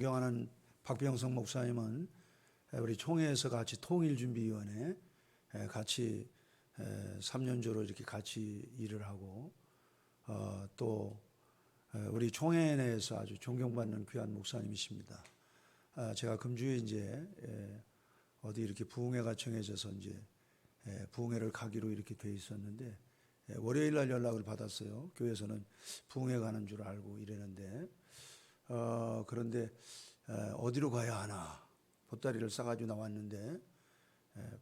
존경하는 박병성 목사님은 우리 총회에서 같이 통일준비위원회 같이 3년조로 이렇게 같이 일을 하고 또 우리 총회 내에서 아주 존경받는 귀한 목사님이십니다. 제가 금주에 이제 어디 이렇게 부흥회가 정해져서 이제 부흥회를 가기로 이렇게 돼 있었는데 월요일 날 연락을 받았어요. 교회에서는 부흥회 가는 줄 알고 이랬는데 그런데 어디로 가야 하나 보따리를 싸가지고 나왔는데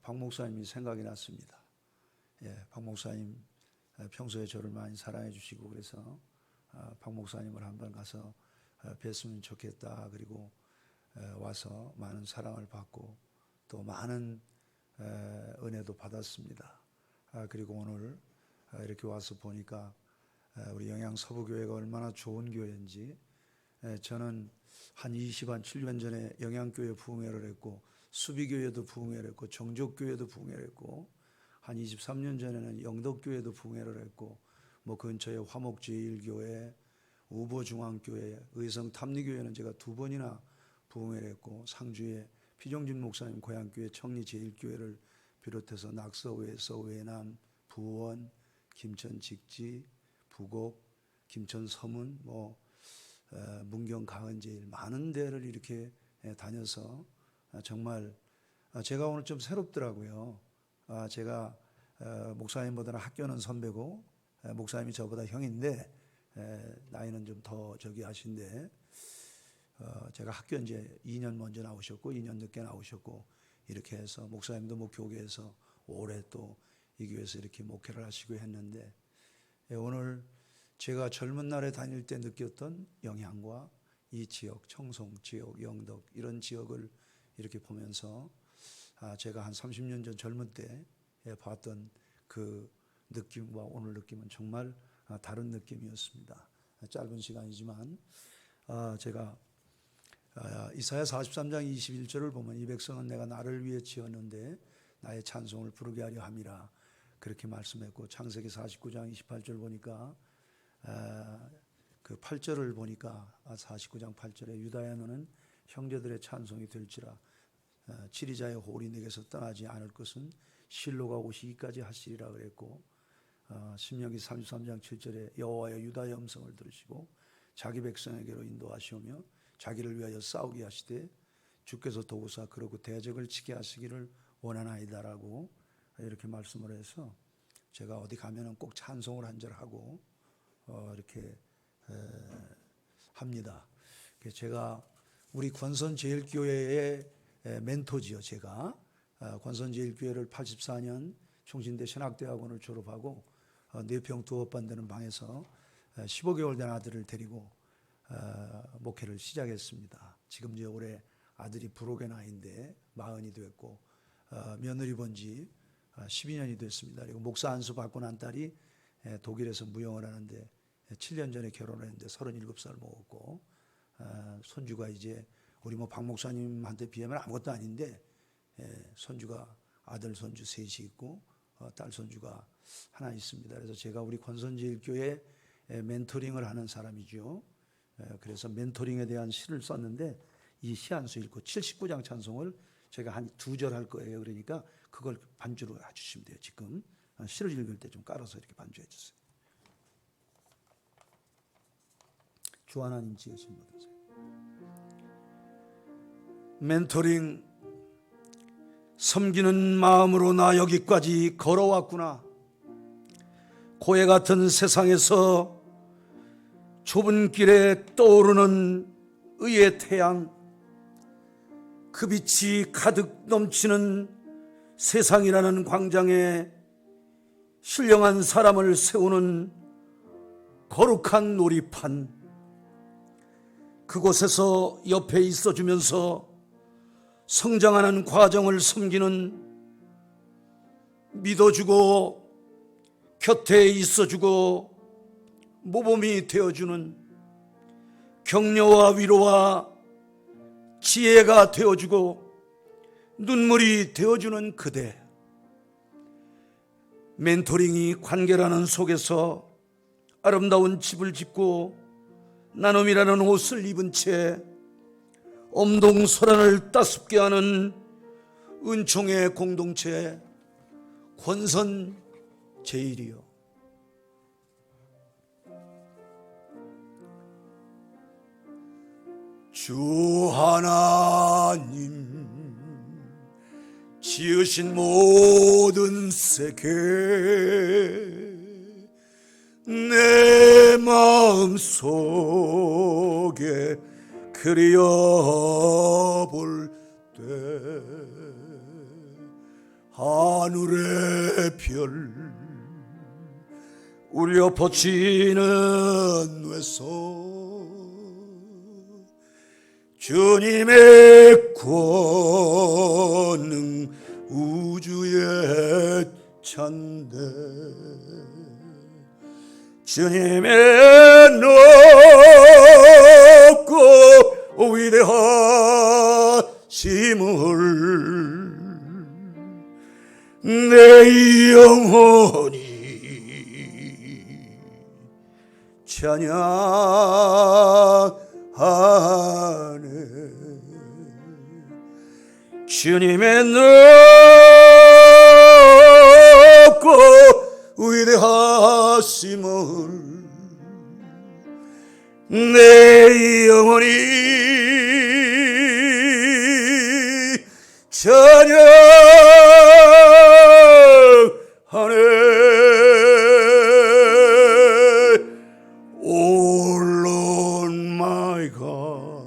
박 목사님이 생각이 났습니다. 박 목사님 평소에 저를 많이 사랑해 주시고 그래서 박 목사님을 한번 가서 뵀으면 좋겠다. 그리고 와서 많은 사랑을 받고 또 많은 은혜도 받았습니다. 그리고 오늘 이렇게 와서 보니까 우리 영양 서부교회가 얼마나 좋은 교회인지 저는 한 7년 전에 영양교회 부흥회를 했고 수비교회도 부흥회를 했고 정족교회도 부흥회를 했고 한 23년 전에는 영덕교회도 부흥회를 했고 뭐 근처에 화목제일교회, 우보중앙교회, 의성탐리교회는 제가 2번이나 부흥회를 했고 상주에 피종진 목사님 고향교회 청리제일교회를 비롯해서 낙서회에서 외남, 부원, 김천 직지, 부곡, 김천 서문, 문경 가은제일 많은 데를 이렇게 다녀서 정말 제가 오늘 좀 새롭더라고요. 제가 목사님보다는 학교는 선배고 목사님이 저보다 형인데 나이는 좀 더 저기 하신데 제가 학교 이제 2년 먼저 나오셨고 2년 늦게 나오셨고 이렇게 해서 목사님도 뭐 교계에서 오래 또 이 교회에서 이렇게 목회를 하시고 했는데 오늘 제가 젊은 날에 다닐 때 느꼈던 영향과 이 지역, 청송 지역, 영덕 이런 지역을 이렇게 보면서 제가 한 30년 전 젊은 때 봤던 그 느낌과 오늘 느낌은 정말 다른 느낌이었습니다. 짧은 시간이지만 제가 이사야 43장 21절을 보면 이 백성은 내가 나를 위해 지었는데 나의 찬송을 부르게 하려 함이라 그렇게 말씀했고 창세기 49장 28절 보니까 그 8절을 보니까 49장 8절에 유다야 너는 형제들의 찬송이 될지라 지리자의 홀이 내게서 떠나지 않을 것은 실로가 오시기까지 하시리라 그랬고 신명기 33장 7절에 여호와여 유다의 음성을 들으시고 자기 백성에게로 인도하시오며 자기를 위하여 싸우게 하시되 주께서 도우사 그러고 대적을 치게 하시기를 원하나이다라고 이렇게 말씀을 해서 제가 어디 가면은 꼭 찬송을 한 절 하고 이렇게 합니다. 제가 우리 권선제일교회의 멘토지요. 제가 권선제일교회를 84년 총신대 신학대학원을 졸업하고 내평 두업반 되는 방에서 15개월 된 아들을 데리고 목회를 시작했습니다. 지금 이제 올해 아들이 부록의 나이인데 40이 됐고 며느리 본지 12년이 됐습니다. 그리고 목사 안수 받고 난 딸이 독일에서 무용을 하는데 7년 전에 결혼을 했는데 37살 먹었고 손주가 이제 우리 박 목사님한테 비하면 아무것도 아닌데 손주가 아들 손주 셋이 있고 딸 손주가 하나 있습니다. 그래서 제가 우리 권선제일교회 멘토링을 하는 사람이죠. 그래서 멘토링에 대한 시를 썼는데 이 시 한 수 읽고 79장 찬송을 제가 한 2절 할 거예요. 그러니까 그걸 반주로 해주시면 돼요. 지금 시를 읽을 때 좀 깔아서 이렇게 반주해 주세요. 주 하나님 지으신 분이세요. 멘토링 섬기는 마음으로 나 여기까지 걸어왔구나. 고해 같은 세상에서 좁은 길에 떠오르는 의의 태양, 그 빛이 가득 넘치는 세상이라는 광장에 신령한 사람을 세우는 거룩한 놀이판, 그곳에서 옆에 있어주면서 성장하는 과정을 섬기는, 믿어주고 곁에 있어주고 모범이 되어주는, 격려와 위로와 지혜가 되어주고 눈물이 되어주는 그대. 멘토링이 관계라는 속에서 아름다운 집을 짓고 나눔이라는 옷을 입은 채 엄동설안을 따숩게 하는 은총의 공동체 권선 제일이요, 주 하나님 지으신 모든 세계 내 마음속에 그리어볼 때 하늘의 별 울려 퍼치는 외소 주님의 권능 우주에 찬데 주님의 높고 위대하심을 내 영혼이 찬양하네. 주님의 높고 위대하심을 내 영혼이 찬양하네. Oh Lord my God,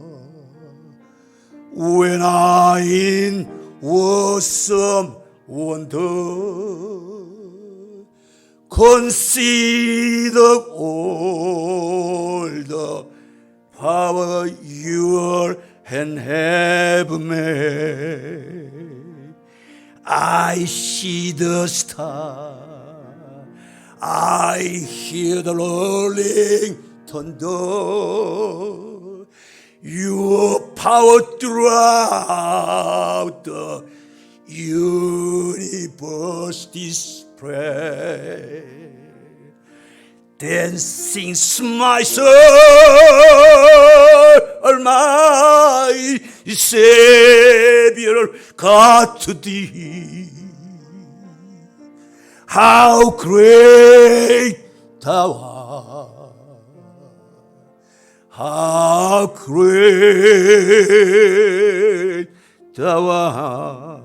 when I in awesome wonder consider all the power your hand have made, I see the star, I hear the rolling thunder, your power throughout the universe display. Then sings my soul, my Savior, God to thee. How great thou art, how great thou art.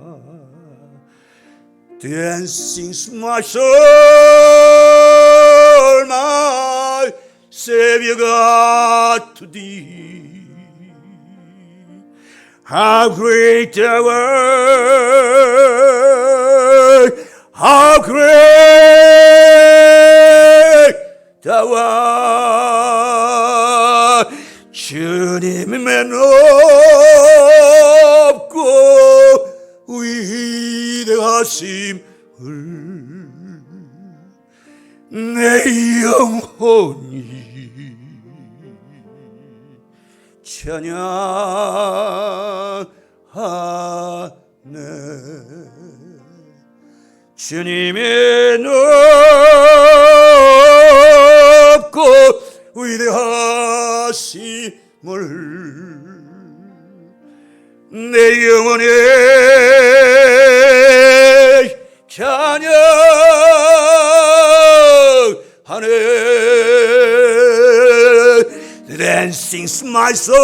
Then sings my soul, my Savior God to thee. How great thou art, how great thou art. 주님의 높고 위대하심을 내 영혼이 찬양하네. 주님의 높고 위대하심을 내 영혼에 찬양하네. Then sings my soul,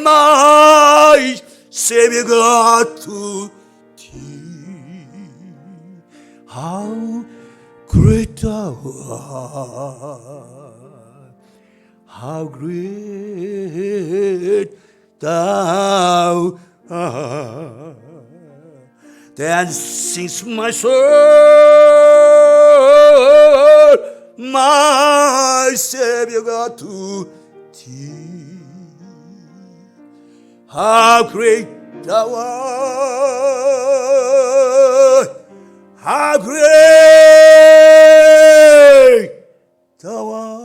my Savior God to thee. How great thou art, how great thou art. Then sings my soul, my Savior God to thee. How great thou art, how great thou art.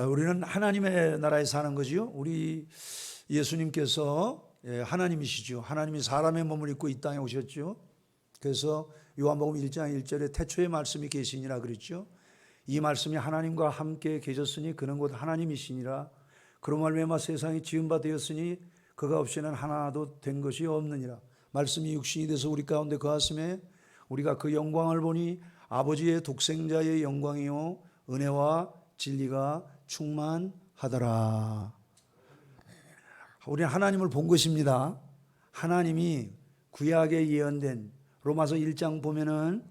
우리는 하나님의 나라에 사는 거지요. 우리 예수님께서 하나님이시죠. 하나님이 사람의 몸을 입고 이 땅에 오셨죠. 그래서 요한복음 1장 1절에 태초에 말씀이 계시니라 그랬죠. 이 말씀이 하나님과 함께 계셨으니 그는 곧 하나님이시니라. 그로 말미암아 세상이 지은 바 되었으니 그가 없이는 하나도 된 것이 없느니라. 말씀이 육신이 돼서 우리 가운데 거하심에 우리가 그 영광을 보니 아버지의 독생자의 영광이요 은혜와 진리가 충만하더라. 우리는 하나님을 본 것입니다. 하나님이 구약에 예언된 로마서 1장 보면은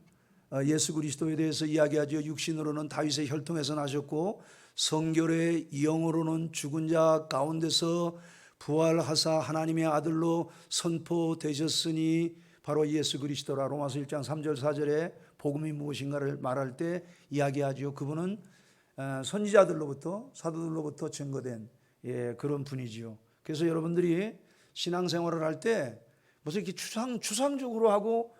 예수 그리스도에 대해서 이야기하죠. 육신으로는 다윗의 혈통에서 나셨고 성결의 영으로는 죽은 자 가운데서 부활하사 하나님의 아들로 선포되셨으니 바로 예수 그리스도라. 로마서 1장 3절 4절에 복음이 무엇인가를 말할 때 이야기하죠. 그분은 선지자들로부터 사도들로부터 증거된 그런 분이지요. 그래서 여러분들이 신앙생활을 할 때 무슨 이렇게 추상적으로 하고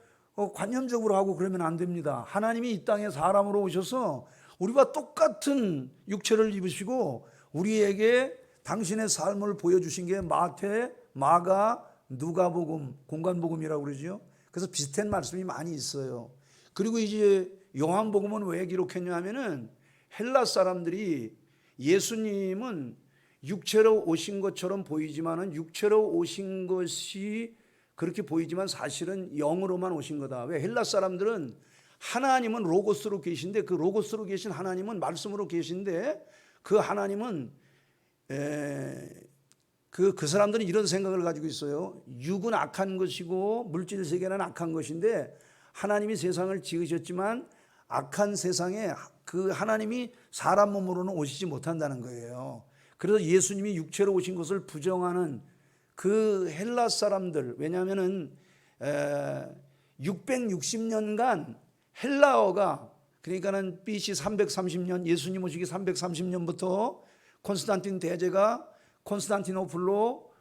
관념적으로 하고 그러면 안 됩니다. 하나님이 이 땅에 사람으로 오셔서 우리와 똑같은 육체를 입으시고 우리에게 당신의 삶을 보여주신 게 마태, 마가, 누가복음, 공간복음이라고 그러죠. 그래서 비슷한 말씀이 많이 있어요. 그리고 이제 요한복음은 왜 기록했냐 하면은 헬라 사람들이 예수님은 육체로 오신 것처럼 보이지만은 육체로 오신 것이 그렇게 보이지만 사실은 영으로만 오신 거다. 왜? 헬라 사람들은 하나님은 로고스로 계신데 그 로고스로 계신 하나님은 말씀으로 계신데 그 하나님은 그 사람들은 이런 생각을 가지고 있어요. 육은 악한 것이고 물질 세계는 악한 것인데 하나님이 세상을 지으셨지만 악한 세상에 그 하나님이 사람 몸으로는 오시지 못한다는 거예요. 그래서 예수님이 육체로 오신 것을 부정하는 그 헬라 사람들, 왜냐하면은 660년간 헬라어가 그러니까는 BC 330년 예수님 오시기 330년부터 콘스탄틴 대제가 콘스탄티노플로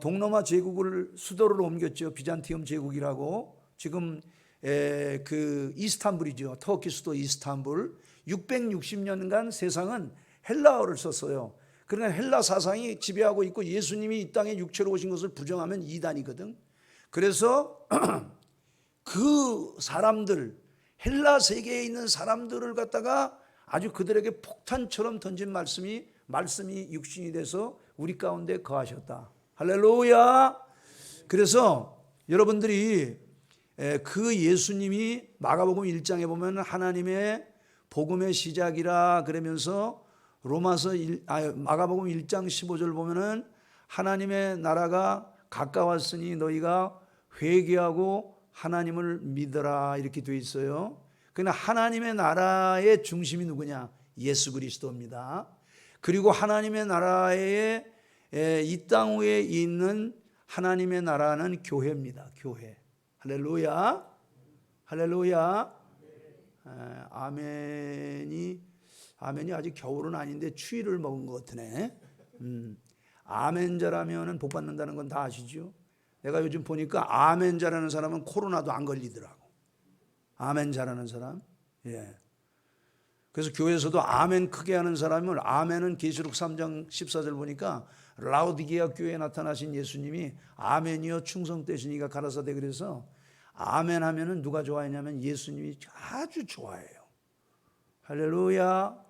동로마 제국을 수도를 옮겼죠. 비잔티움 제국이라고. 지금 그 이스탄불이죠. 터키 수도 이스탄불. 660년간 세상은 헬라어를 썼어요. 그러니까 헬라 사상이 지배하고 있고 예수님이 이 땅에 육체로 오신 것을 부정하면 이단이거든. 그래서 그 사람들, 헬라 세계에 있는 사람들을 갖다가 아주 그들에게 폭탄처럼 던진 말씀이 육신이 돼서 우리 가운데 거하셨다. 할렐루야. 그래서 여러분들이 그 예수님이 마가복음 1장에 보면 하나님의 복음의 시작이라 그러면서 마가복음 1장 15절 보면은 하나님의 나라가 가까웠으니 너희가 회개하고 하나님을 믿어라 이렇게 돼 있어요. 그러나 하나님의 나라의 중심이 누구냐? 예수 그리스도입니다. 그리고 하나님의 나라에 이 땅 위에 있는 하나님의 나라는 교회입니다. 교회. 할렐루야. 할렐루야. 아멘이 아직 겨울은 아닌데 추위를 먹은 것 같으네. 아멘자라면 복 받는다는 건 다 아시죠? 내가 요즘 보니까 아멘자라는 사람은 코로나도 안 걸리더라고. 아멘자라는 사람. 예. 그래서 교회에서도 아멘 크게 하는 사람을 아멘은 계시록 3장 14절 보니까 라우디게아 교회에 나타나신 예수님이 아멘이여 충성되시니가 가라사대 그래서 아멘 하면은 누가 좋아했냐면 예수님이 아주 좋아해요. 할렐루야.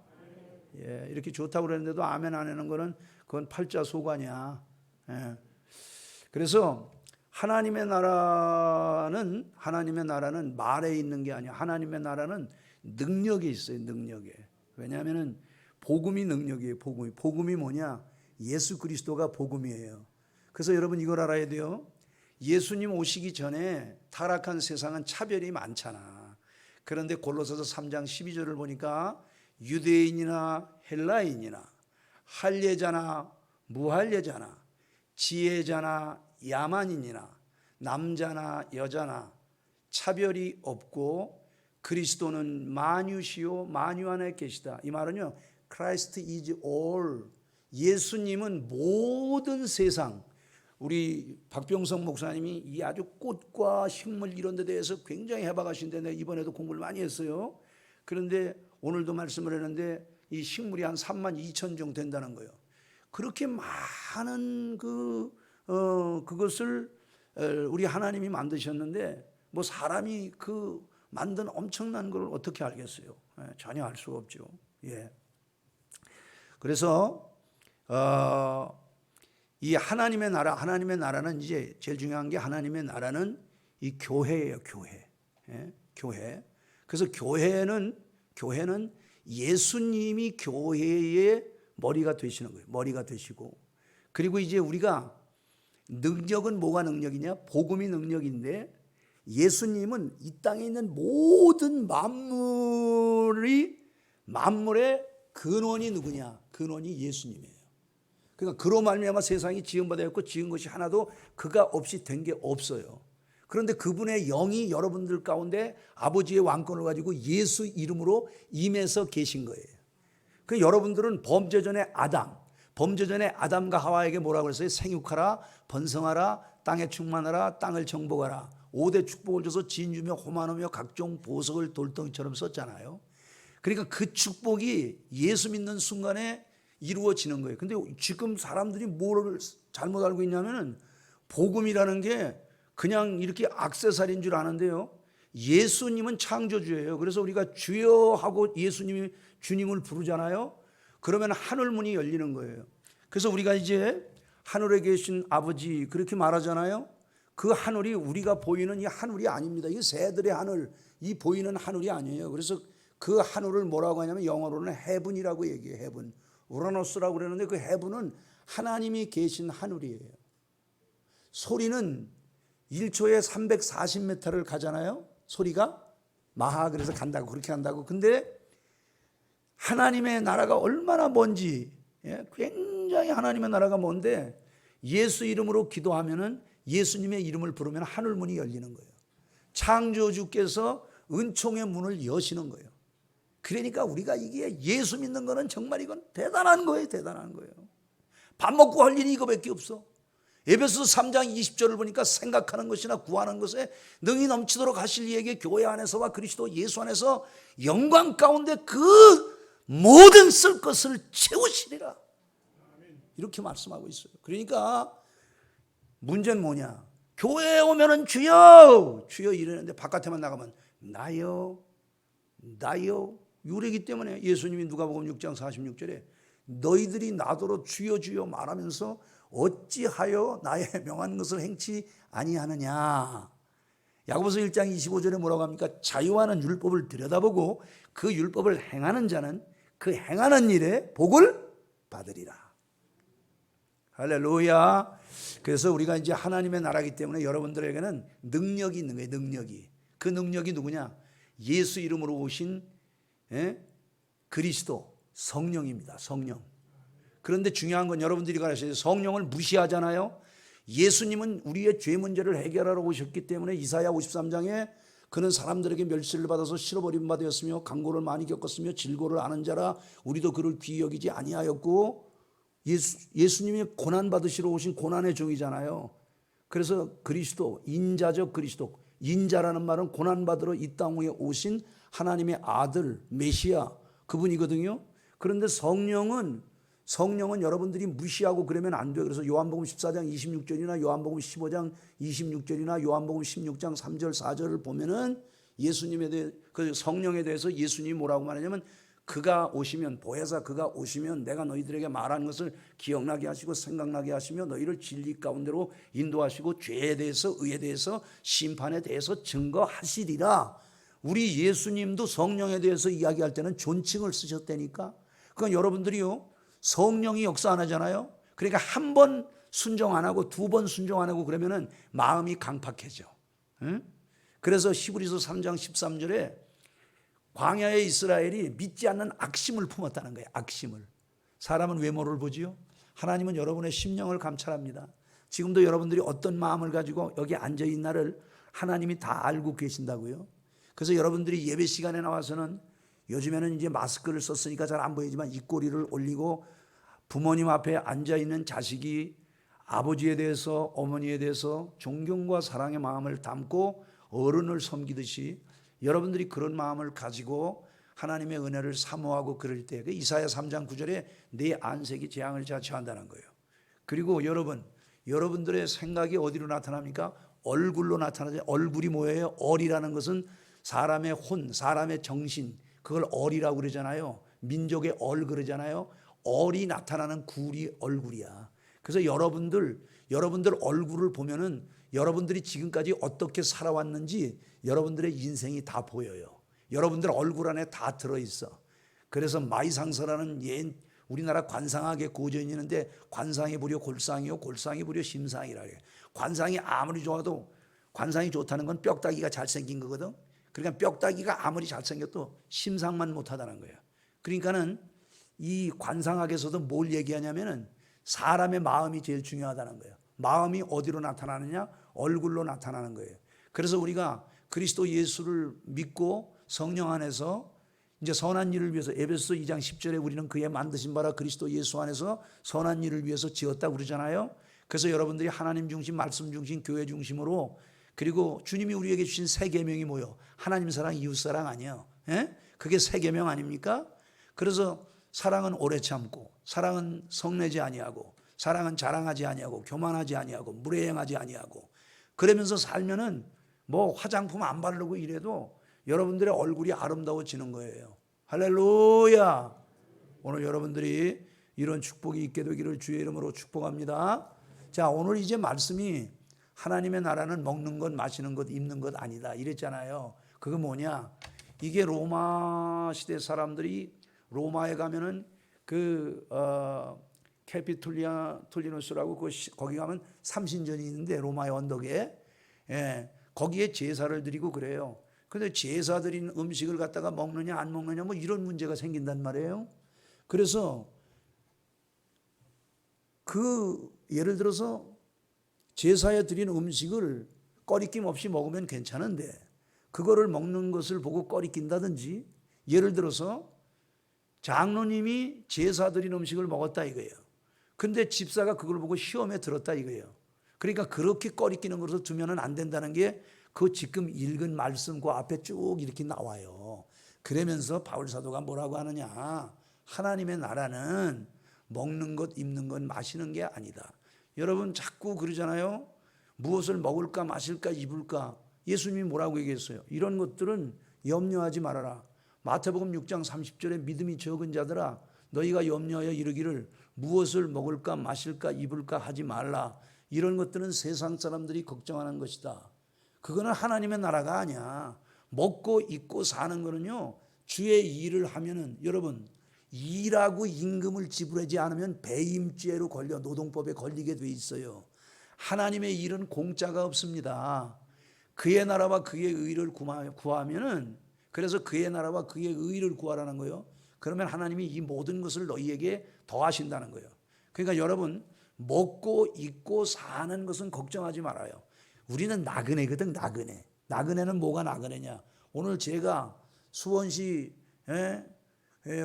예, 이렇게 좋다고 그랬는데도 아멘 안 하는 거는 그건 팔자 소관이야. 예. 그래서 하나님의 나라는 말에 있는 게 아니야. 하나님의 나라는 능력이 있어요. 능력에. 왜냐하면은 복음이 능력이에요. 복음이 뭐냐? 예수 그리스도가 복음이에요. 그래서 여러분 이걸 알아야 돼요. 예수님 오시기 전에 타락한 세상은 차별이 많잖아. 그런데 골로새서 3장 12절을 보니까 유대인이나 헬라인이나 할례자나 무할례자나 지혜자나 야만인이나 남자나 여자나 차별이 없고 그리스도는 만유시요 만유 안에 계시다. 이 말은요, Christ is all. 예수님은 모든 세상. 우리 박병성 목사님이 이 아주 꽃과 식물 이런 데 대해서 굉장히 해박하신데 내가 이번에도 공부를 많이 했어요. 그런데 오늘도 말씀을 했는데 이 식물이 한 3만 2천 종 된다는 거예요. 그렇게 많은 그것을 우리 하나님이 만드셨는데 뭐 사람이 그 만든 엄청난 걸 어떻게 알겠어요? 전혀 알 수가 없죠. 예. 그래서 이 하나님의 나라는 이제 제일 중요한 게 하나님의 나라는 이 교회예요, 교회. 예? 교회. 그래서 교회는 예수님이 교회의 머리가 되시는 거예요. 머리가 되시고. 그리고 이제 우리가 능력은 뭐가 능력이냐? 복음이 능력인데 예수님은 이 땅에 있는 모든 만물의 근원이 누구냐? 근원이 예수님이에요. 그러니까 그로 말미암아 세상이 지음받았고 지은 것이 하나도 그가 없이 된 게 없어요. 그런데 그분의 영이 여러분들 가운데 아버지의 왕권을 가지고 예수 이름으로 임해서 계신 거예요. 그 여러분들은 범죄 전에 아담과 하와에게 뭐라고 그랬어요? 생육하라, 번성하라, 땅에 충만하라, 땅을 정복하라. 5대 축복을 줘서 진주며 호만하며 각종 보석을 돌덩이처럼 썼잖아요. 그러니까 그 축복이 예수 믿는 순간에 이루어지는 거예요. 근데 지금 사람들이 뭘 잘못 알고 있냐면은 복음이라는 게 그냥 이렇게 액세서리인 줄 아는데요. 예수님은 창조주예요. 그래서 우리가 주여 하고 예수님이 주님을 부르잖아요. 그러면 하늘 문이 열리는 거예요. 그래서 우리가 이제 하늘에 계신 아버지 그렇게 말하잖아요. 그 하늘이 우리가 보이는 이 하늘이 아닙니다. 이 새들의 하늘, 이 보이는 하늘이 아니에요. 그래서 그 하늘을 뭐라고 하냐면 영어로는 헤븐이라고 얘기해요. 헤븐. 우라노스라고 그러는데 그 헤븐은 하나님이 계신 하늘이에요. 소리는 1초에 340m를 가잖아요. 소리가 마하 그래서 간다고 그렇게 한다고. 근데 하나님의 나라가 얼마나 먼지, 굉장히 하나님의 나라가 먼데 예수 이름으로 기도하면은 예수님의 이름을 부르면 하늘 문이 열리는 거예요. 창조주께서 은총의 문을 여시는 거예요. 그러니까 우리가 이게 예수 믿는 거는 정말 이건 대단한 거예요. 대단한 거예요. 밥 먹고 할 일이 이거밖에 없어. 에베소서 3장 20절을 보니까 생각하는 것이나 구하는 것에 능히 넘치도록 하실 이에게 교회 안에서와 그리스도 예수 안에서 영광 가운데 그 모든 쓸 것을 채우시리라. 이렇게 말씀하고 있어요. 그러니까 문제는 뭐냐? 교회에 오면은 주여 이러는데 바깥에만 나가면 나요 유래기 때문에 예수님이 누가복음 6장 46절에 너희들이 나더러 주여 주여 말하면서 어찌하여 나의 명한 것을 행치 아니하느냐. 야고보서 1장 25절에 뭐라고 합니까? 자유하는 율법을 들여다보고 그 율법을 행하는 자는 그 행하는 일에 복을 받으리라. 할렐루야. 그래서 우리가 이제 하나님의 나라이기 때문에 여러분들에게는 능력이 있는 거예요. 능력이. 그 능력이 누구냐? 예수 이름으로 오신 그리스도 성령입니다. 성령. 그런데 중요한 건 여러분들이 가르쳐야 돼요. 성령을 무시하잖아요. 예수님은 우리의 죄 문제를 해결하러 오셨기 때문에 이사야 53장에 그는 사람들에게 멸시를 받아서 실어버림 바 되었으며 강고를 많이 겪었으며 질고를 아는 자라 우리도 그를 귀히 여기지 아니하였고 예수님이 고난 받으시러 오신 고난의 종이잖아요. 그래서 그리스도, 인자적 그리스도, 인자라는 말은 고난 받으러 이 땅 위에 오신 하나님의 아들 메시아 그분이거든요. 그런데 성령은 여러분들이 무시하고 그러면 안 돼요. 그래서 요한복음 14장 26절이나 요한복음 15장 26절이나 요한복음 16장 3절 4절을 보면은 예수님에 대해 그 성령에 대해서 예수님이 뭐라고 말하냐면 그가 오시면 보혜사 그가 오시면 내가 너희들에게 말하는 것을 기억나게 하시고 생각나게 하시며 너희를 진리 가운데로 인도하시고 죄에 대해서 의에 대해서 심판에 대해서 증거하시리라. 우리 예수님도 성령에 대해서 이야기할 때는 존칭을 쓰셨다니까. 그건 여러분들이요 성령이 역사 안 하잖아요. 그러니까 한 번 순종 안 하고 두 번 순종 안 하고 그러면은 마음이 강팍해져. 응? 그래서 히브리서 3장 13절에 광야의 이스라엘이 믿지 않는 악심을 품었다는 거예요. 악심을. 사람은 외모를 보지요. 하나님은 여러분의 심령을 감찰합니다. 지금도 여러분들이 어떤 마음을 가지고 여기 앉아있는 날을 하나님이 다 알고 계신다고요. 그래서 여러분들이 예배 시간에 나와서는 요즘에는 이제 마스크를 썼으니까 잘 안 보이지만 입꼬리를 올리고 부모님 앞에 앉아있는 자식이 아버지에 대해서 어머니에 대해서 존경과 사랑의 마음을 담고 어른을 섬기듯이 여러분들이 그런 마음을 가지고 하나님의 은혜를 사모하고 그럴 때 이사야 3장 9절에 내 안색이 재앙을 자초한다는 거예요. 그리고 여러분들의 생각이 어디로 나타납니까? 얼굴로 나타나죠. 얼굴이 뭐예요? 얼이라는 것은 사람의 혼, 사람의 정신, 그걸 얼이라고 그러잖아요. 민족의 얼 그러잖아요. 얼이 나타나는 굴이 얼굴이야. 그래서 여러분들 얼굴을 보면은 여러분들이 지금까지 어떻게 살아왔는지 여러분들의 인생이 다 보여요. 여러분들 얼굴 안에 다 들어있어. 그래서 마이상서라는 옛 우리나라 관상학의 고전이 있는데, 관상이 부려 골상이요 골상이 부려 심상이라 그래요. 관상이 아무리 좋아도, 관상이 좋다는 건 뼈다귀가 잘생긴 거거든. 그러니까 뼈다귀가 아무리 잘생겨도 심상만 못하다는 거예요. 그러니까는 이 관상학에서도 뭘 얘기하냐면은 사람의 마음이 제일 중요하다는 거예요. 마음이 어디로 나타나느냐? 얼굴로 나타나는 거예요. 그래서 우리가 그리스도 예수를 믿고 성령 안에서 이제 선한 일을 위해서, 에베소서 2장 10절에 우리는 그의 만드신 바라 그리스도 예수 안에서 선한 일을 위해서 지었다고 그러잖아요. 그래서 여러분들이 하나님 중심, 말씀 중심, 교회 중심으로, 그리고 주님이 우리에게 주신 세 계명이 뭐요? 하나님 사랑, 이웃 사랑 아니에요. 예? 그게 세 계명 아닙니까? 그래서 사랑은 오래 참고, 사랑은 성내지 아니하고, 사랑은 자랑하지 아니하고, 교만하지 아니하고, 무례행하지 아니하고, 그러면서 살면은 뭐 화장품 안 바르고 이래도 여러분들의 얼굴이 아름다워지는 거예요. 할렐루야. 오늘 여러분들이 이런 축복이 있게 되기를 주의 이름으로 축복합니다. 자, 오늘 이제 말씀이 하나님의 나라는 먹는 것, 마시는 것, 입는 것 아니다 이랬잖아요. 그거 뭐냐? 이게 로마 시대 사람들이 로마에 가면은 캐피톨리누스라고 거기 가면 삼신전이 있는데, 로마의 언덕에, 거기에 제사를 드리고 그래요. 근데 제사 드린 음식을 갖다가 먹느냐 안 먹느냐 뭐 이런 문제가 생긴단 말이에요. 그래서 예를 들어서 제사에 드린 음식을 꺼리낌 없이 먹으면 괜찮은데, 그거를 먹는 것을 보고 꺼리낀다든지, 예를 들어서 장로님이 제사 드린 음식을 먹었다 이거예요. 근데 집사가 그걸 보고 시험에 들었다 이거예요. 그러니까 그렇게 꺼리끼는 것으로 두면은 안 된다는 게 그 지금 읽은 말씀 그 앞에 쭉 이렇게 나와요. 그러면서 바울 사도가 뭐라고 하느냐? 하나님의 나라는 먹는 것, 입는 것, 마시는 게 아니다. 여러분 자꾸 그러잖아요. 무엇을 먹을까, 마실까, 입을까? 예수님이 뭐라고 얘기했어요? 이런 것들은 염려하지 말아라. 마태복음 6장 30절에 믿음이 적은 자들아, 너희가 염려하여 이르기를 무엇을 먹을까, 마실까, 입을까 하지 말라. 이런 것들은 세상 사람들이 걱정하는 것이다. 그거는 하나님의 나라가 아니야. 먹고 입고 사는 거는요, 주의 일을 하면은, 여러분 일하고 임금을 지불하지 않으면 배임죄로 걸려 노동법에 걸리게 돼 있어요. 하나님의 일은 공짜가 없습니다. 그의 나라와 그의 의를 구하면은, 그래서 그의 나라와 그의 의를 구하라는 거예요. 그러면 하나님이 이 모든 것을 너희에게 더하신다는 거예요. 그러니까 여러분 먹고 입고 사는 것은 걱정하지 말아요. 우리는 나그네거든. 나그네는 뭐가 나그네냐? 오늘 제가 수원시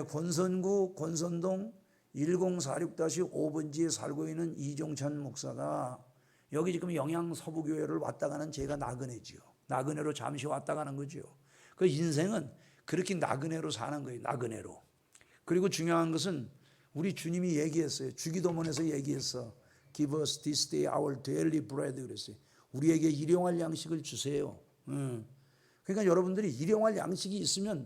권선구 권선동 1046-5번지에 살고 있는 이종찬 목사가 여기 지금 영양서부교회를 왔다 가는 제가 나그네지요. 나그네로 잠시 왔다 가는 거죠. 그 인생은 그렇게 나그네로 사는 거예요. 나그네로. 그리고 중요한 것은 우리 주님이 얘기했어요. 주기도문에서 얘기했어. Give us this day our daily bread 그랬어요. 우리에게 일용할 양식을 주세요. 그러니까 여러분들이 일용할 양식이 있으면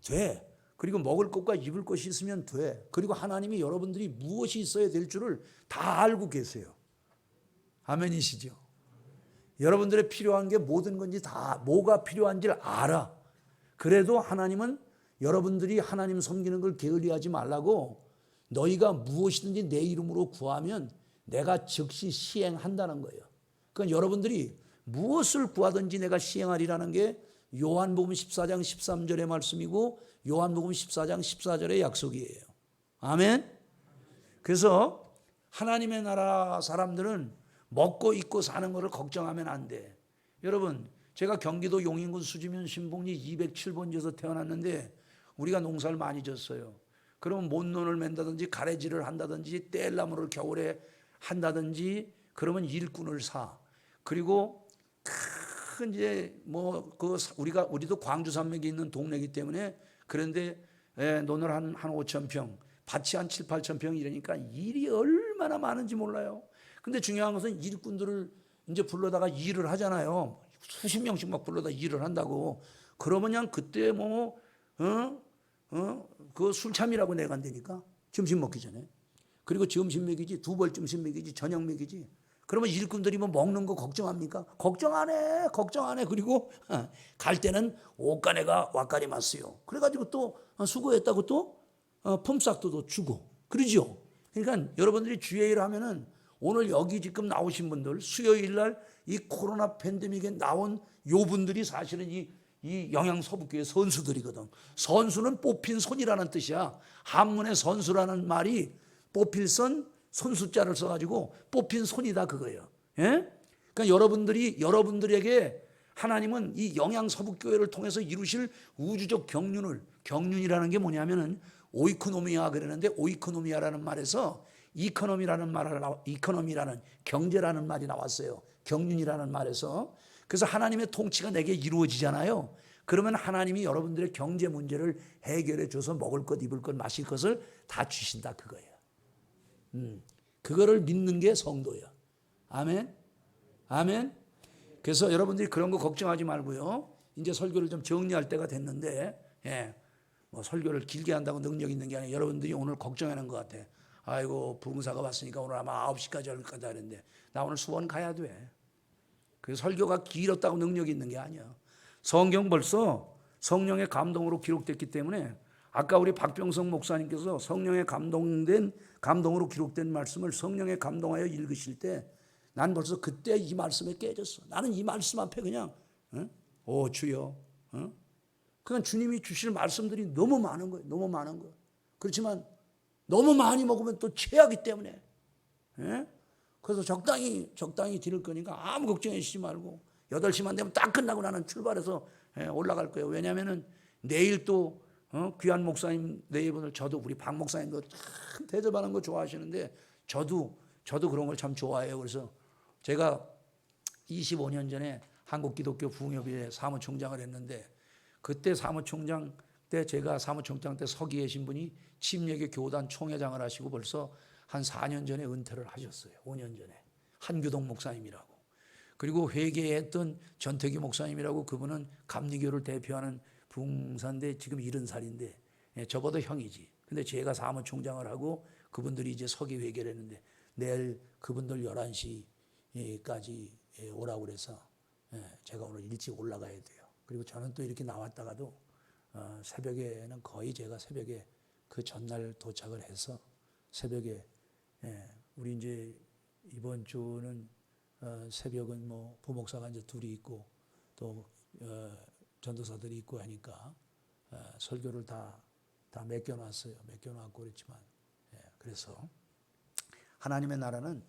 돼. 그리고 먹을 것과 입을 것이 있으면 돼. 그리고 하나님이 여러분들이 무엇이 있어야 될 줄을 다 알고 계세요. 아멘이시죠? 여러분들의 필요한 게 모든 건지 다 뭐가 필요한지를 알아. 그래도 하나님은 여러분들이 하나님 섬기는 걸 게을리하지 말라고, 너희가 무엇이든지 내 이름으로 구하면 내가 즉시 시행한다는 거예요. 그러니까 여러분들이 무엇을 구하든지 내가 시행하리라는 게 요한복음 14장 13절의 말씀이고 요한복음 14장 14절의 약속이에요. 아멘. 그래서 하나님의 나라 사람들은 먹고 입고 사는 것을 걱정하면 안 돼. 여러분 제가 경기도 용인군 수지면 신봉리 207번지에서 태어났는데 우리가 농사를 많이 졌어요. 그러면 못논을 맨다든지 가래질을 한다든지 땔나무를 겨울에 한다든지 그러면 일꾼을 사. 그리고 큰 이제 우리도 광주 산맥에 있는 동네이기 때문에, 그런데 논을 한 5천 평, 밭이 한 7, 8천 평 이러니까 일이 얼마나 많은지 몰라요. 근데 중요한 것은 일꾼들을 이제 불러다가 일을 하잖아요. 수십 명씩 막 불러다 일을 한다고. 그러면 그냥 그때 그 술참이라고 내가 한다니까. 점심 먹기 전에. 그리고 점심 먹이지, 두 벌 점심 먹이지, 저녁 먹이지. 그러면 일꾼들이 뭐 먹는 거 걱정합니까? 걱정 안 해, 걱정 안 해. 그리고 갈 때는 옷가네가 왁가리 맞어요. 그래가지고 또 수고했다고 또 품삯도 또 주고 그러죠. 그러니까 여러분들이 주의 일을 하면은 오늘 여기 지금 나오신 분들 수요일 날 이 코로나 팬데믹에 나온 요 분들이 사실은 이 영양서북교의 선수들이거든. 선수는 뽑힌 손이라는 뜻이야. 한문의 선수라는 말이 뽑힐 손숫자를 써가지고 뽑힌 손이다 그거예요. 예? 그러니까 여러분들에게 하나님은 이 영양서북교회를 통해서 이루실 우주적 경륜이라는 게 뭐냐면은 오이코노미아 그러는데 오이코노미아라는 말에서 이코노미라는 경제라는 말이 나왔어요. 경륜이라는 말에서. 그래서 하나님의 통치가 내게 이루어지잖아요. 그러면 하나님이 여러분들의 경제 문제를 해결해 줘서 먹을 것, 입을 것, 마실 것을 다 주신다 그거예요. 그거를 믿는 게 성도예요. 아멘. 아멘. 그래서 여러분들이 그런 거 걱정하지 말고요. 이제 설교를 좀 정리할 때가 됐는데, 예. 뭐 설교를 길게 한다고 능력 있는 게 아니라 여러분들이 오늘 걱정하는 것 같아. 아이고 부흥사가 왔으니까 오늘 아마 9시까지 할 거다 그랬는데 나 오늘 수원 가야 돼. 그 설교가 길었다고 능력이 있는 게 아니야. 성경 벌써 성령의 감동으로 기록됐기 때문에 아까 우리 박병성 목사님께서 성령의 감동으로 기록된 말씀을 성령에 감동하여 읽으실 때 난 벌써 그때 이 말씀에 깨졌어. 나는 이 말씀 앞에 그냥 오 주여. 그냥 주님이 주실 말씀들이 너무 많은 거예요. 너무 많은 거예요. 그렇지만 너무 많이 먹으면 또 체하기 때문에. 예? 그래서 적당히 들을 거니까 아무 걱정하시지 말고 8시만 되면 딱 끝나고 나는 출발해서 올라갈 거예요. 왜냐하면 내일 또 귀한 목사님 네분을 저도 우리 박 목사님도 참 대접하는 거 좋아하시는데 저도 그런 걸 참 좋아해요. 그래서 제가 25년 전에 한국기독교 부흥협의회 사무총장을 했는데 그때 사무총장 때 제가 사무총장 때 서기 계신 분이 침례교 교단 총회장을 하시고 벌써 한 4년 전에 은퇴를 하셨어요. 5년 전에. 한규동 목사님이라고. 그리고 회계했던 전태기 목사님이라고 그분은 감리교를 대표하는 부흥사인데 지금 70살인데 저보다 형이지. 근데 제가 사무총장을 하고 그분들이 이제 서기 회계를 했는데 내일 그분들 11시까지 오라고 그래서 제가 오늘 일찍 올라가야 돼요. 그리고 저는 또 이렇게 나왔다가도 새벽에는 거의 제가 새벽에 그 전날 도착을 해서 새벽에 우리 이제 이번 주는 새벽은 뭐 부목사가 이제 둘이 있고 또 전도사들이 있고 하니까 설교를 다 맡겨놨어요. 맡겨놨고 그랬지만 그래서 하나님의 나라는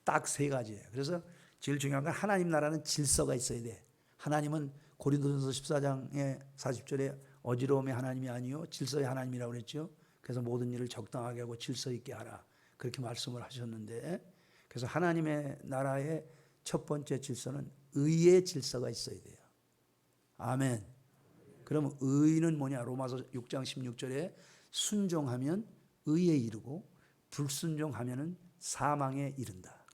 딱 3가지예요. 그래서 제일 중요한 건 하나님 나라는 질서가 있어야 돼. 하나님은 고린도전서 14장의 40절에 어지러움의 하나님이 아니요 질서의 하나님이라고 그랬죠. 그래서 모든 일을 적당하게 하고 질서 있게 하라. 그렇게 말씀을 하셨는데 그래서 하나님의 나라의 첫 번째 질서는 의의 질서가 있어야 돼요. 아멘. 그럼 의는 뭐냐? 로마서 6장 16절에 순종하면 의에 이르고 불순종하면 사망에 이른다.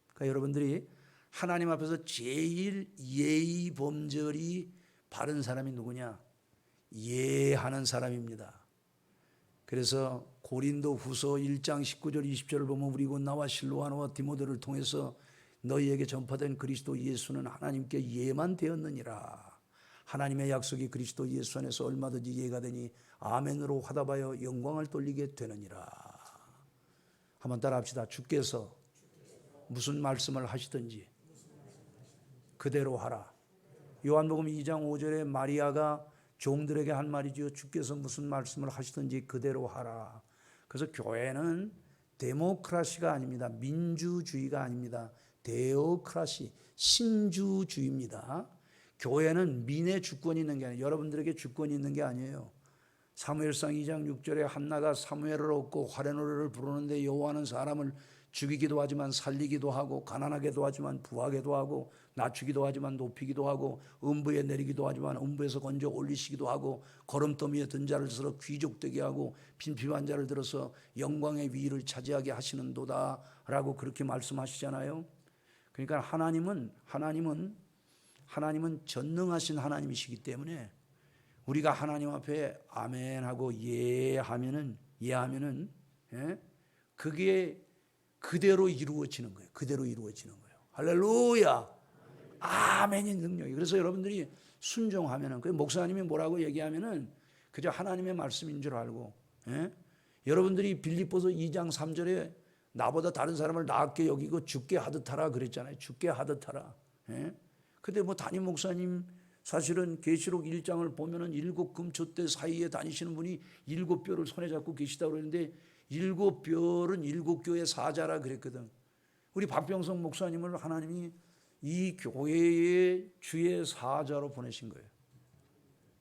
그러니까 여러분들이 하나님 앞에서 제일 예의 범절이 바른 사람이 누구냐? 예하는 사람입니다. 그래서 고린도 후서 1장 19절 20절을 보면 우리 곧 나와 실로아노와 디모데를 통해서 너희에게 전파된 그리스도 예수는 하나님께 예만 되었느니라. 하나님의 약속이 그리스도 예수 안에서 얼마든지 예가 되니 아멘으로 화답하여 영광을 돌리게 되느니라. 한번 따라 합시다. 주께서 무슨 말씀을 하시든지 그대로 하라. 요한복음 2장 5절에 마리아가 종들에게 한 말이죠. 주께서 무슨 말씀을 하시든지 그대로 하라. 그래서 교회는 데모크라시가 아닙니다. 민주주의가 아닙니다. 데오크라시, 신주주의입니다. 교회는 민의 주권이 있는 게 아니에요. 여러분들에게 주권이 있는 게 아니에요. 사무엘상 2장 6절에 한나가 사무엘을 얻고 활의 노래를 부르는데 여호와는 사람을 죽이기도 하지만 살리기도 하고 가난하게도 하지만 부하게도 하고 낮추기도 하지만 높이기도 하고 음부에 내리기도 하지만 음부에서 건져 올리시기도 하고 거름더미에 든 자를 들어 귀족되게 하고 빈필요한 자를 들어서 영광의 위를 차지하게 하시는도다 라고 그렇게 말씀하시잖아요. 그러니까 하나님은 전능하신 하나님이시기 때문에 우리가 하나님 앞에 아멘하고 예하면은 그게 그대로 이루어지는 거예요. 그대로 이루어지는 거예요. 할렐루야. 아멘인 능력이. 그래서 여러분들이 순종하면은 그 목사님이 뭐라고 얘기하면은 그저 하나님의 말씀인 줄 알고, 여러분들이 빌립보서 2장 3절에 나보다 다른 사람을 낫게 여기고 죽게 하듯하라 그랬잖아요. 죽게 하듯하라. 근데 뭐 담임 목사님 사실은 계시록 1장을 보면은 7금초대 사이에 다니시는 분이 7뼈를 손에 잡고 계시다고 그러는데 7뼈는 7교회 사자라 그랬거든. 우리 박병성 목사님을 하나님이 이 교회의 주의 사자로 보내신 거예요.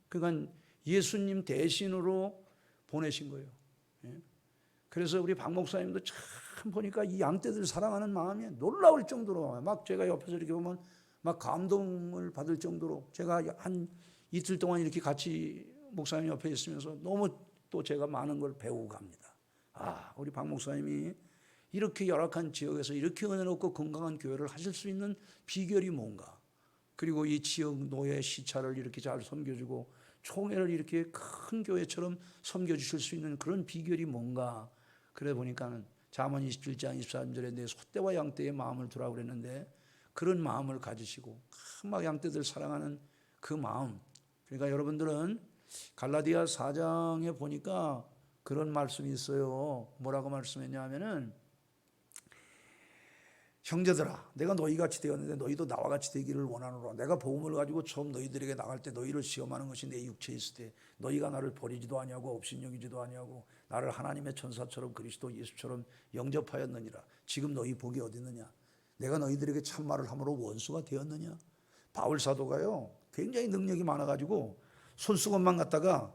그러니까 예수님 대신으로 보내신 거예요. 그래서 우리 박 목사님도 참 보니까 이 양떼들 사랑하는 마음이 놀라울 정도로 막 제가 옆에서 이렇게 보면 막 감동을 받을 정도로 제가 한 이틀 동안 이렇게 같이 목사님 옆에 있으면서 너무 또 제가 많은 걸 배우고 갑니다. 아, 우리 박 목사님이 이렇게 열악한 지역에서 이렇게 은혜롭고 건강한 교회를 하실 수 있는 비결이 뭔가, 그리고 이 지역 노예 시차를 이렇게 잘 섬겨주고 총회를 이렇게 큰 교회처럼 섬겨주실 수 있는 그런 비결이 뭔가. 그래 보니까는 잠언 27장 23절에 내 소떼와 양떼의 마음을 두라고 그랬는데 그런 마음을 가지시고 막 양떼들 사랑하는 그 마음. 그러니까 여러분들은 갈라디아 4장에 보니까 그런 말씀이 있어요. 뭐라고 말씀했냐 하면은 형제들아, 내가 너희같이 되었는데 너희도 나와 같이 되기를 원하노라. 내가 복음을 가지고 처음 너희들에게 나갈 때 너희를 시험하는 것이 내 육체에 있을 때 너희가 나를 버리지도 아니하고 업신여기지도 아니하고 나를 하나님의 천사처럼 그리스도 예수처럼 영접하였느니라. 지금 너희 복이 어디 있느냐? 내가 너희들에게 참말을 함으로 원수가 되었느냐? 바울 사도가요 굉장히 능력이 많아가지고 손수건만 갖다가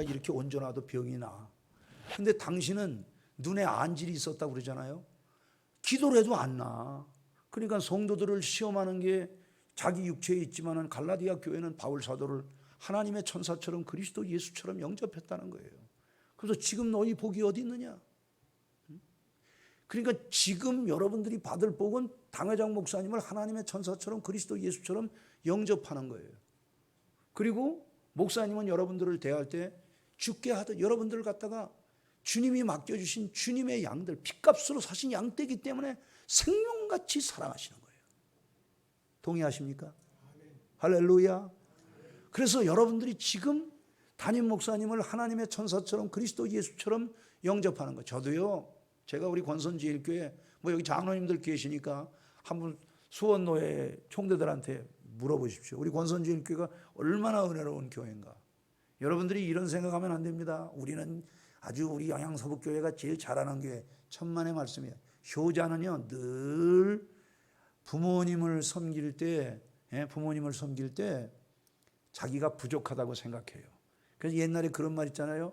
이렇게 얹어놔도 병이 나. 근데 당신은 눈에 안질이 있었다고 그러잖아요. 기도를 해도 안 나. 그러니까 성도들을 시험하는 게 자기 육체에 있지만은 갈라디아 교회는 바울 사도를 하나님의 천사처럼 그리스도 예수처럼 영접했다는 거예요. 그래서 지금 너희 복이 어디 있느냐? 그러니까 지금 여러분들이 받을 복은 당회장 목사님을 하나님의 천사처럼 그리스도 예수처럼 영접하는 거예요. 그리고 목사님은 여러분들을 대할 때 죽게 하듯 여러분들을 갖다가 주님이 맡겨주신 주님의 양들, 핏값으로 사신 양떼이기 때문에 생명같이 사랑하시는 거예요. 동의하십니까? 할렐루야. 그래서 여러분들이 지금 담임 목사님을 하나님의 천사처럼 그리스도 예수처럼 영접하는 거예요. 저도요, 제가 우리 권선제일교회 뭐 여기 장로님들 계시니까 한번 수원노예 총대들한테 물어보십시오. 우리 권선제일교회가 얼마나 은혜로운 교회인가. 여러분들이 이런 생각하면 안 됩니다. 우리 영양서북교회가 제일 잘하는 교회. 천만의 말씀이에요. 효자는요 늘 부모님을 섬길 때 자기가 부족하다고 생각해요. 그래서 옛날에 그런 말 있잖아요.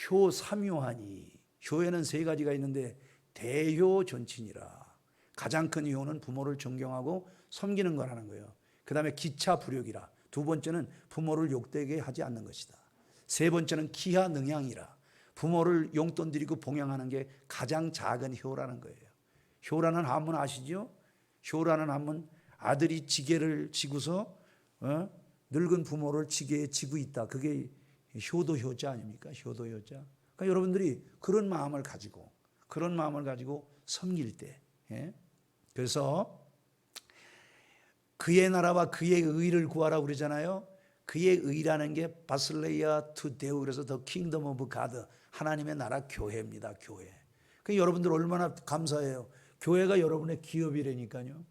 효삼효하니. 효에는 세 가지가 있는데 대효존친이라. 가장 큰 효는 부모를 존경하고 섬기는 거라는 거예요. 그 다음에 기차불욕이라. 두 번째는 부모를 욕되게 하지 않는 것이다. 세 번째는 기하능양이라. 부모를 용돈 드리고 봉양하는 게 가장 작은 효라는 거예요. 효라는 한문 아시죠? 효라는 한문, 아들이 지게를 지고서 늙은 부모를 지게에 지고 있다. 그게 효도 효자 아닙니까? 효도 효자. 그러니까 여러분들이 그런 마음을 가지고 섬길 때, 그래서 그의 나라와 그의 의를 구하라고 그러잖아요. 그의 의라는 게 바슬레이아 투 데우, 그래서 더 킹덤 오브 가드, 하나님의 나라 교회입니다. 교회. 그 여러분들 얼마나 감사해요. 교회가 여러분의 기업이라니까요.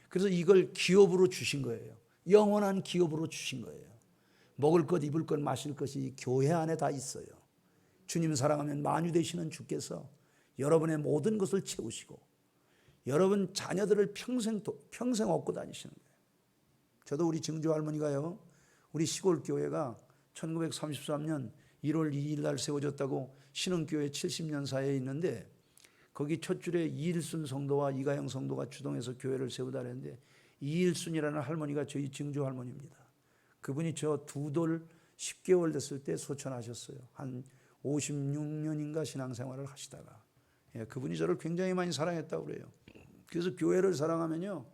그래서 이걸 기업으로 주신 거예요. 영원한 기업으로 주신 거예요. 먹을 것, 입을 것, 마실 것이 교회 안에 다 있어요. 주님 사랑하면 만유 되시는 주께서 여러분의 모든 것을 채우시고 여러분 자녀들을 평생 얻고 다니시는 거예요. 저도 우리 증조 할머니가요, 우리 시골 교회가 1933년 1월 2일 날 세워졌다고 신흥교회 70년사에 있는데 거기 첫 줄에 이일순 성도와 이가영 성도가 주동해서 교회를 세우다 그랬는데 이일순이라는 할머니가 저희 증조 할머니입니다. 그분이 저 두 돌 10개월 됐을 때 소천하셨어요. 한 56년인가 신앙생활을 하시다가. 그분이 저를 굉장히 많이 사랑했다고 그래요. 그래서 교회를 사랑하면요,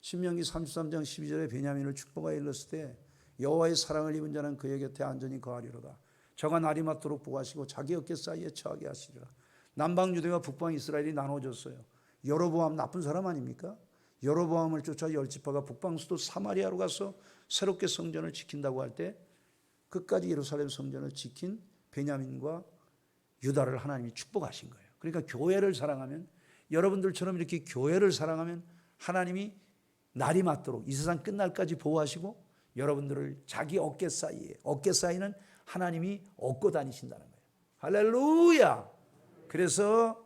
신명기 33장 12절에 베냐민을 축복하여 일렀을 때 여호와의 사랑을 입은 자는 그의 곁에 안전히 거하리로다. 저가 날이 맞도록 보호하시고 자기 어깨 사이에 처하게 하시리라. 남방 유대와 북방 이스라엘이 나눠졌어요. 여로보암 나쁜 사람 아닙니까? 여로보암을 쫓아 열 지파가 북방 수도 사마리아로 가서 새롭게 성전을 지킨다고 할 때 끝까지 예루살렘 성전을 지킨 베냐민과 유다를 하나님이 축복하신 거예요. 그러니까 교회를 사랑하면, 여러분들처럼 이렇게 교회를 사랑하면 하나님이 날이 맞도록 이 세상 끝날까지 보호하시고 여러분들을 자기 어깨 사이는 하나님이 얻고 다니신다는 거예요. 할렐루야. 그래서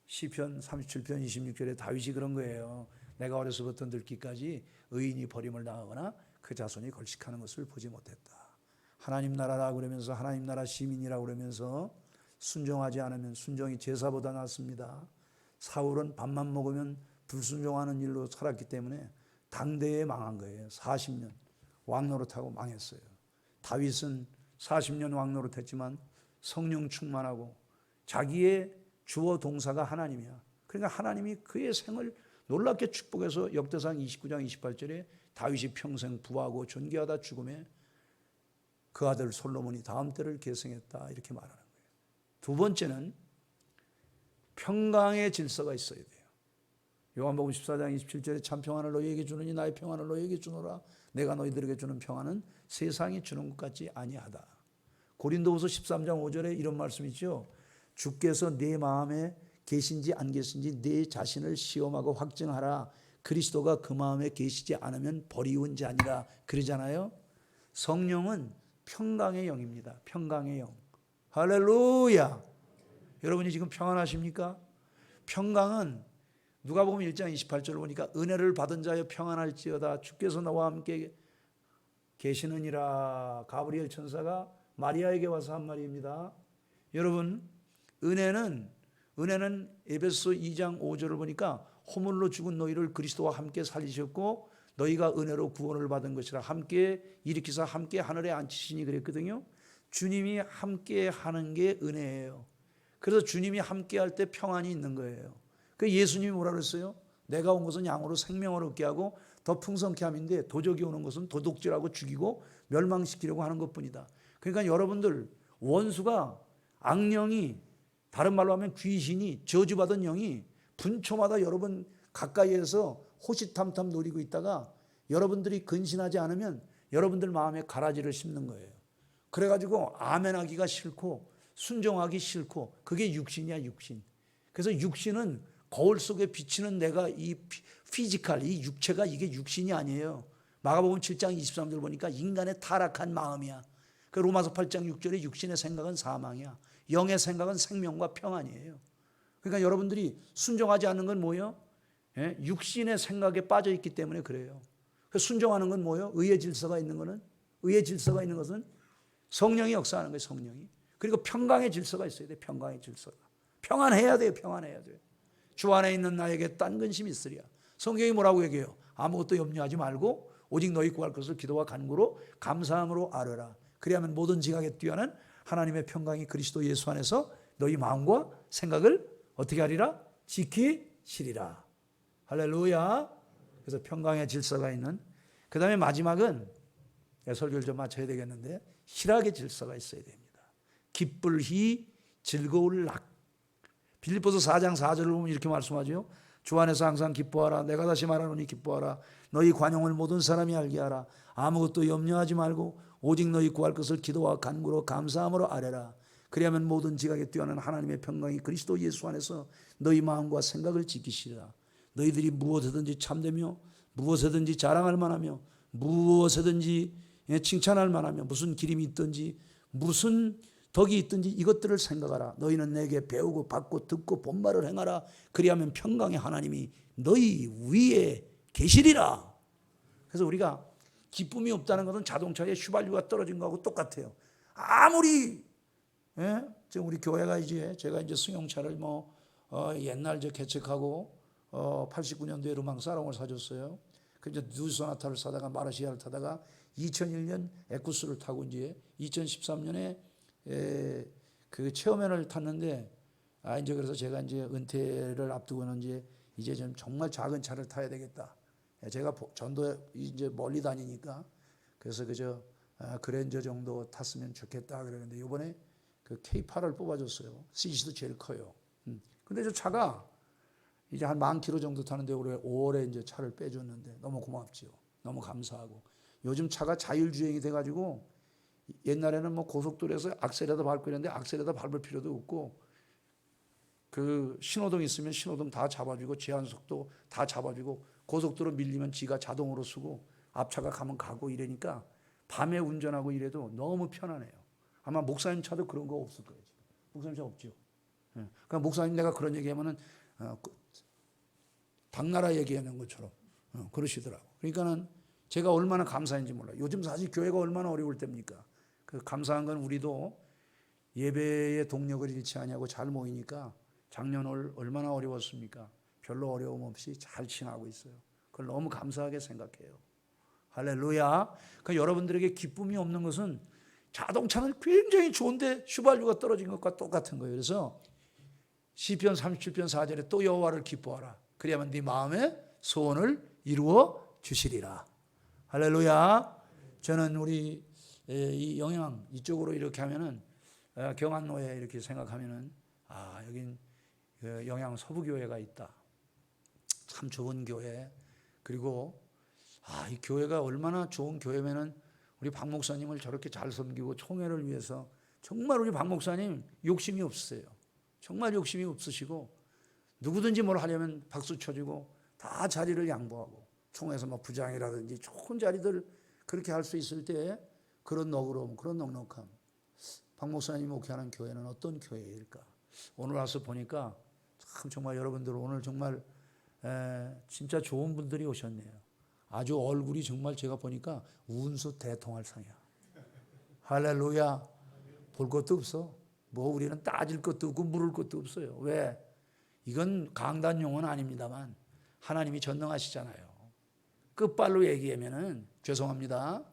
시편 37편 26절에 다윗이 그런 거예요. 내가 어려서부터 늙기까지 의인이 버림을 당하거나 그 자손이 걸식하는 것을 보지 못했다. 하나님 나라라 그러면서, 하나님 나라 시민이라고 그러면서 순종하지 않으면 순종이 제사보다 낫습니다. 사울은 밥만 먹으면 불순종하는 일로 살았기 때문에 당대에 망한 거예요. 40년 왕노릇하고 망했어요. 다윗은 40년 왕노릇했지만 성령 충만하고 자기의 주어 동사가 하나님이야. 그러니까 하나님이 그의 생을 놀랍게 축복해서 역대상 29장 28절에 다윗이 평생 부하고 존귀하다 죽음에 그 아들 솔로몬이 다음 때를 계승했다 이렇게 말하는 거예요. 두 번째는 평강의 질서가 있어야 돼요. 요한복음 14장 27절에 참 평안을 너희에게 주느니 나의 평안을 너희에게 주노라. 내가 너희들에게 주는 평안은 세상이 주는 것 같지 아니하다. 고린도후서 13장 5절에 이런 말씀이 있죠. 주께서 내 마음에 계신지 안 계신지 내 자신을 시험하고 확증하라. 그리스도가 그 마음에 계시지 않으면 버리운 자니라 그러잖아요. 성령은 평강의 영입니다. 평강의 영. 할렐루야. 여러분이 지금 평안하십니까? 평강은 누가복음 1장 28절을 보니까 은혜를 받은 자여 평안할지어다 주께서 너와 함께 계시느니라. 가브리엘 천사가 마리아에게 와서 한 말입니다. 여러분, 은혜는 에베소 2장 5절을 보니까 허물로 죽은 너희를 그리스도와 함께 살리셨고 너희가 은혜로 구원을 받은 것이라. 함께 일으키사 함께 하늘에 앉히시니 그랬거든요. 주님이 함께 하는 게 은혜예요. 그래서 주님이 함께 할 때 평안이 있는 거예요. 그 예수님이 뭐라 그랬어요? 내가 온 것은 양으로 생명을 얻게 하고 더 풍성케 함인데 도적이 오는 것은 도둑질하고 죽이고 멸망시키려고 하는 것뿐이다. 그러니까 여러분들, 원수가, 악령이, 다른 말로 하면 귀신이, 저주받은 영이 분초마다 여러분 가까이에서 호시탐탐 노리고 있다가 여러분들이 근신하지 않으면 여러분들 마음에 가라지를 심는 거예요. 그래가지고 아멘하기가 싫고 순종하기 싫고, 그게 육신이야, 육신. 그래서 육신은 거울 속에 비치는 내가, 이 피지컬, 이 육체가 이게 육신이 아니에요. 마가복음 7장 23절 보니까 인간의 타락한 마음이야. 그 로마서 8장 6절에 육신의 생각은 사망이야. 영의 생각은 생명과 평안이에요. 그러니까 여러분들이 순종하지 않는 건 뭐예요? 예? 육신의 생각에 빠져 있기 때문에 그래요. 순종하는 건 뭐예요? 의의 질서가 있는 거는, 의의 질서가 있는 것은 성령이 역사하는 거예요. 성령이. 그리고 평강의 질서가 있어야 돼요. 평강의 질서가. 평안해야 돼요. 평안해야 돼요. 주 안에 있는 나에게 딴 근심이 있으랴. 성경이 뭐라고 얘기해요? 아무것도 염려하지 말고 오직 너희 구할 것을 기도와 간구로 감사함으로 아뢰라. 그리하면 모든 지각에 뛰어난 하나님의 평강이 그리스도 예수 안에서 너희 마음과 생각을 어떻게 하리라? 지키시리라. 할렐루야. 그래서 평강의 질서가 있는, 그 다음에 마지막은, 설교를 좀 마쳐야 되겠는데, 희락의 질서가 있어야 됩니다. 기쁠 희, 즐거울 락. 빌립보서 4장 4절을 보면 이렇게 말씀하죠. 주 안에서 항상 기뻐하라. 내가 다시 말하노니 기뻐하라. 너희 관용을 모든 사람이 알게 하라. 아무것도 염려하지 말고 오직 너희 구할 것을 기도와 간구로 감사함으로 아뢰라. 그리하면 모든 지각에 뛰어난 하나님의 평강이 그리스도 예수 안에서 너희 마음과 생각을 지키시리라. 너희들이 무엇이든지 참되며 무엇이든지 자랑할 만하며 무엇이든지 칭찬할 만하며 무슨 기림이 있든지 무슨 덕이 있든지 이것들을 생각하라. 너희는 내게 배우고 받고 듣고 본말을 행하라. 그리하면 평강의 하나님이 너희 위에 계시리라. 그래서 우리가 기쁨이 없다는 것은 자동차에 휘발유가 떨어진 거하고 똑같아요. 아무리 우리 교회가 제가 이제 승용차를 옛날 개척하고 89년도에 르망 사롱을 사줬어요. 그 이제 뉴소나타를 사다가 마르시아를 타다가 2001년 에쿠스를 타고 이제 2013년에 그 체험회를 탔는데 이제 그래서 제가 이제 은퇴를 앞두고는 이제 이제 좀 정말 작은 차를 타야 되겠다. 제가 전도 이제 멀리 다니니까 그래서 그저 그랜저 정도 탔으면 좋겠다 그러는데 이번에 그 K8을 뽑아줬어요. CG도 제일 커요. 근데 저 차가 이제 한 10,000km 정도 타는데 올해 5월에 이제 차를 빼줬는데 너무 고맙지요. 너무 감사하고. 요즘 차가 자율주행이 돼가지고 옛날에는 뭐 고속도로에서 악셀에다 밟고 이랬는데 악셀에다 밟을 필요도 없고 그 신호등 있으면 신호등 다 잡아주고 제한속도 다 잡아주고 고속도로 밀리면 지가 자동으로 쓰고 앞차가 가면 가고 이러니까 밤에 운전하고 이래도 너무 편하네요. 아마 목사님 차도 그런 거 없을 거예요. 목사님 차 없죠. 그러니까 목사님 내가 그런 얘기하면은 당나라 얘기하는 것처럼 그러시더라고. 그러니까는 제가 얼마나 감사한지 몰라요. 요즘 사실 교회가 얼마나 어려울 때입니까? 그 감사한 건 우리도 예배의 동력을 잃지 아니하고 잘 모이니까 작년 얼마나 어려웠습니까? 별로 어려움 없이 잘 지나고 있어요. 그걸 너무 감사하게 생각해요. 할렐루야. 그러니까 여러분들에게 기쁨이 없는 것은 자동차는 굉장히 좋은데 휘발유가 떨어진 것과 똑같은 거예요. 그래서 시편 37편 4절에 또 여호와를 기뻐하라. 그래야만 네 마음의 소원을 이루어 주시리라. 할렐루야. 저는 우리 이 영양 이쪽으로 이렇게 하면은 경안로에 이렇게 생각하면은 여긴 영양 서부교회가 있다. 참 좋은 교회. 그리고 이 교회가 얼마나 좋은 교회면은 우리 박 목사님을 저렇게 잘 섬기고 총회를 위해서 정말 우리 박 목사님 욕심이 없으세요. 정말 욕심이 없으시고 누구든지 뭘 하려면 박수 쳐주고 다 자리를 양보하고 총회에서 뭐 부장이라든지 좋은 자리들 그렇게 할 수 있을 때 그런 너그러움, 그런 넉넉함. 박 목사님이 목회하는 교회는 어떤 교회일까? 오늘 와서 보니까 참 정말 여러분들 오늘 정말 진짜 좋은 분들이 오셨네요. 아주 얼굴이 정말 제가 보니까 운수 대통할 상이야. 할렐루야. 볼 것도 없어. 뭐 우리는 따질 것도 없고 물을 것도 없어요. 왜? 이건 강단용어는 아닙니다만 하나님이 전능하시잖아요. 끝발로 얘기하면은 죄송합니다.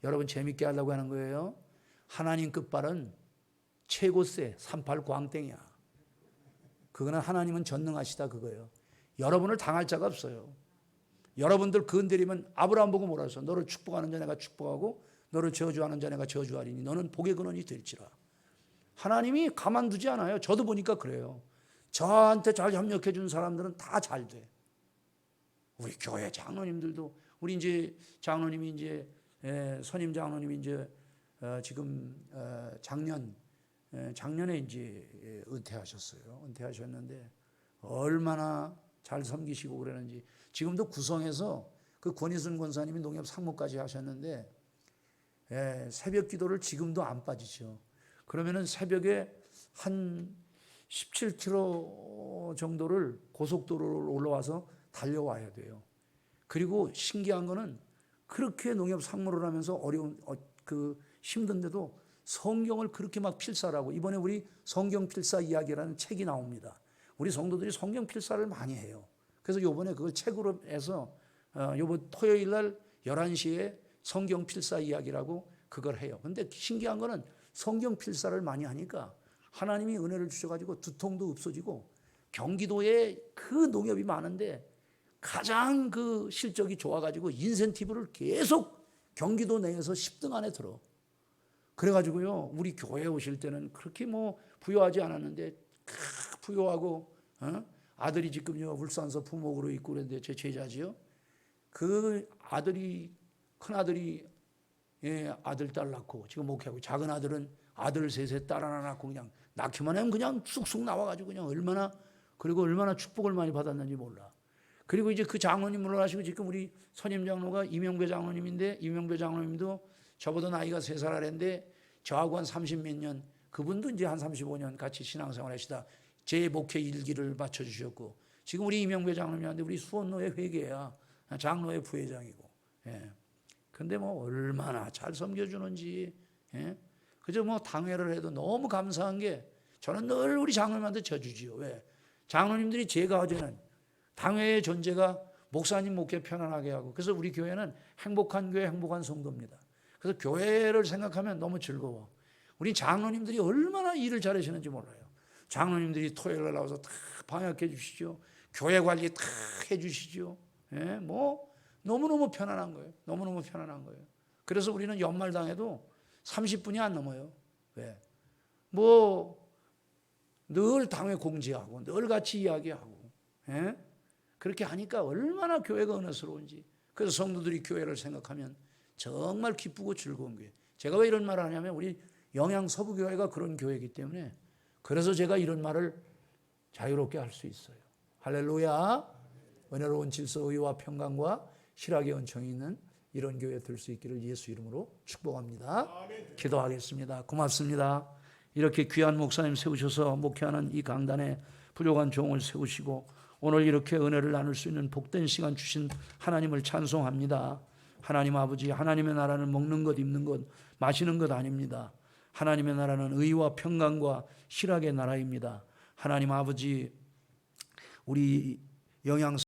여러분 재밌게 하려고 하는 거예요. 하나님 끝발은 최고세 38 광땡이야. 그거는 하나님은 전능하시다 그거예요. 여러분을 당할 자가 없어요. 여러분들 건드리면 아브라함 보고 뭐라 했어? 너를 축복하는 자 내가 축복하고 너를 저주하는 자 내가 저주하리니 너는 복의 근원이 될지라. 하나님이 가만두지 않아요. 저도 보니까 그래요. 저한테 잘 협력해 준 사람들은 다 잘 돼. 우리 교회 장로님들도 우리 이제 장로님이 이제 선임 장로님이 이제 지금 작년에 이제 은퇴하셨어요. 은퇴하셨는데 얼마나 잘 섬기시고 그러는지 지금도 구성에서 그 권희순 권사님이 농협 상무까지 하셨는데 새벽 기도를 지금도 안 빠지죠. 그러면은 새벽에 한 17km 정도를 고속도로를 올라와서 달려와야 돼요. 그리고 신기한 거는 그렇게 농협 상무를 하면서 어려운 힘든데도 성경을 그렇게 막 필사하고 이번에 우리 성경 필사 이야기라는 책이 나옵니다. 우리 성도들이 성경 필사를 많이 해요. 그래서 이번에 그걸 책으로 해서 이번 토요일 날 11시에 성경 필사 이야기라고 그걸 해요. 근데 신기한 거는 성경 필사를 많이 하니까 하나님이 은혜를 주셔가지고 두통도 없어지고 경기도에 그 농협이 많은데 가장 그 실적이 좋아가지고 인센티브를 계속 경기도 내에서 10등 안에 들어. 그래가지고요 우리 교회 오실 때는 그렇게 뭐 부유하지 않았는데 부유하고 아들이 지금요 울산서 부목으로 있고 그랬는데 제 제자지요. 그 아들이 큰 아들이 아들 딸 낳고 지금 목회하고 작은 아들은 아들 셋에 딸 하나 낳고 그냥 낳기만 하면 그냥 쑥쑥 나와가지고 그냥 얼마나 축복을 많이 받았는지 몰라. 그리고 이제 그 장로님 물러나시고 지금 우리 선임 장로가 이명배 장로님인데 이명배 장로님도 저보다 나이가 3살 아래인데 저하고 한 30몇 년 그분도 이제 한 35년 같이 신앙생활 하시다 제 목회 일기를 맞춰주셨고 지금 우리 이명배 장로님한테 우리 수원노회 회계야 장로회 부회장이고 근데 뭐 얼마나 잘 섬겨주는지 그저 뭐 당회를 해도 너무 감사한 게 저는 늘 우리 장로님한테 져주지요. 왜? 장로님들이 제가 어제는 당회의 존재가 목사님 목회 편안하게 하고 그래서 우리 교회는 행복한 교회 행복한 성도입니다. 그래서 교회를 생각하면 너무 즐거워. 우리 장로님들이 얼마나 일을 잘하시는지 몰라요. 장로님들이 토요일 날 나와서 다 방역해 주시죠. 교회 관리 다 해주시죠. 예, 뭐 너무너무 편안한 거예요. 너무너무 편안한 거예요. 그래서 우리는 연말당에도 30분이 안 넘어요. 왜? 뭐 늘 당회 공지하고 늘 같이 이야기하고, 예? 그렇게 하니까 얼마나 교회가 은혜스러운지. 그래서 성도들이 교회를 생각하면 정말 기쁘고 즐거운 교회. 제가 왜 이런 말을 하냐면 우리 영양 서부교회가 그런 교회이기 때문에, 그래서 제가 이런 말을 자유롭게 할 수 있어요. 할렐루야. 은혜로운 질서, 의와 평강과 실학의 은총이 있는 이런 교회 될 수 있기를 예수 이름으로 축복합니다. 기도하겠습니다. 고맙습니다. 이렇게 귀한 목사님 세우셔서 목회하는 이 강단에 부족한 종을 세우시고 오늘 이렇게 은혜를 나눌 수 있는 복된 시간 주신 하나님을 찬송합니다. 하나님 아버지, 하나님의 나라는 먹는 것, 입는 것, 마시는 것 아닙니다. 하나님의 나라는 의와 평강과 실학의 나라입니다. 하나님 아버지, 우리 영양